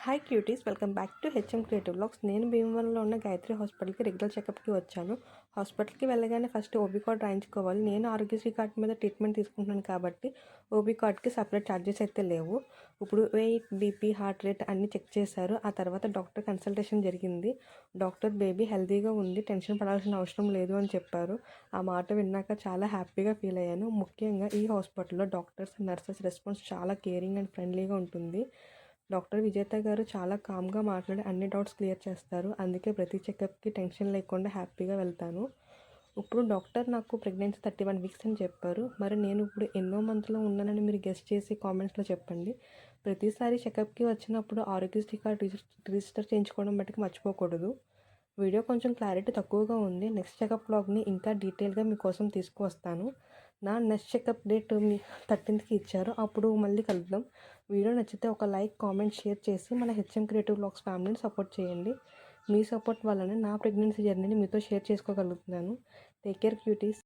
Hi cuties, welcome back to HM creative vlogs. నేను భీమవరంలో ఉన్న గాయత్రి హాస్పిటల్కి రెగ్యులర్ చెకప్కి వచ్చాను. హాస్పిటల్కి వెళ్ళగానే ఫస్ట్ ఓబీ కార్డ్ రాయించుకోవాలి. నేను ఆరోగ్యశ్రీ కార్డ్ మీద ట్రీట్మెంట్ తీసుకుంటున్నాను కాబట్టి ఓబీ కార్డ్కి సపరేట్ ఛార్జెస్ అయితే లేవు. ఇప్పుడు వెయిట్, బీపీ, హార్ట్ రేట్ అన్నీ చెక్ చేశారు. ఆ తర్వాత డాక్టర్ కన్సల్టేషన్ జరిగింది. డాక్టర్ బేబీ హెల్తీగా ఉంది, టెన్షన్ పడాల్సిన అవసరం లేదు అని చెప్పారు. ఆ మాట విన్నాక చాలా హ్యాపీగా ఫీల్ అయ్యాను. ముఖ్యంగా ఈ హాస్పిటల్లో డాక్టర్స్, నర్సెస్ రెస్పాన్స్ చాలా కేరింగ్ అండ్ ఫ్రెండ్లీగా ఉంటుంది. డాక్టర్ విజేత గారు చాలా కామ్గా మాట్లాడి అన్ని డౌట్స్ క్లియర్ చేస్తారు. అందుకే ప్రతి చెకప్కి టెన్షన్ లేకుండా హ్యాపీగా వెళ్తాను. ఇప్పుడు డాక్టర్ నాకు ప్రెగ్నెన్సీ 31 వీక్స్ అని చెప్పారు. మరి నేను ఇప్పుడు ఎన్నో మంత్లో ఉన్నానని మీరు గెస్ట్ చేసి కామెంట్స్లో చెప్పండి. ప్రతిసారి చెకప్కి వచ్చినప్పుడు ఆరోగ్యశ్రీ కార్డ్ రిజిస్టర్ చేయించుకోవడం మట్టుకు మర్చిపోకూడదు. వీడియో కొంచెం క్లారిటీ తక్కువగా ఉంది. నెక్స్ట్ చెకప్ వ్లాగ్ని ఇంకా డీటెయిల్గా మీకోసం తీసుకువస్తాను. నా నెక్స్ట్ చెకప్ డేట్ 13కి ఇచ్చారు. అప్పుడు మళ్ళీ కలుద్దాం. వీడియో నచ్చితే ఒక లైక్, కామెంట్, షేర్ చేసి మన హెచ్ఎం క్రియేటివ్ వ్లాగ్స్ ఫ్యామిలీని సపోర్ట్ చేయండి. మీ సపోర్ట్ వల్లనే నా ప్రెగ్నెన్సీ జర్నీని మీతో షేర్ చేసుకోగలుగుతున్నాను. Take care cuties.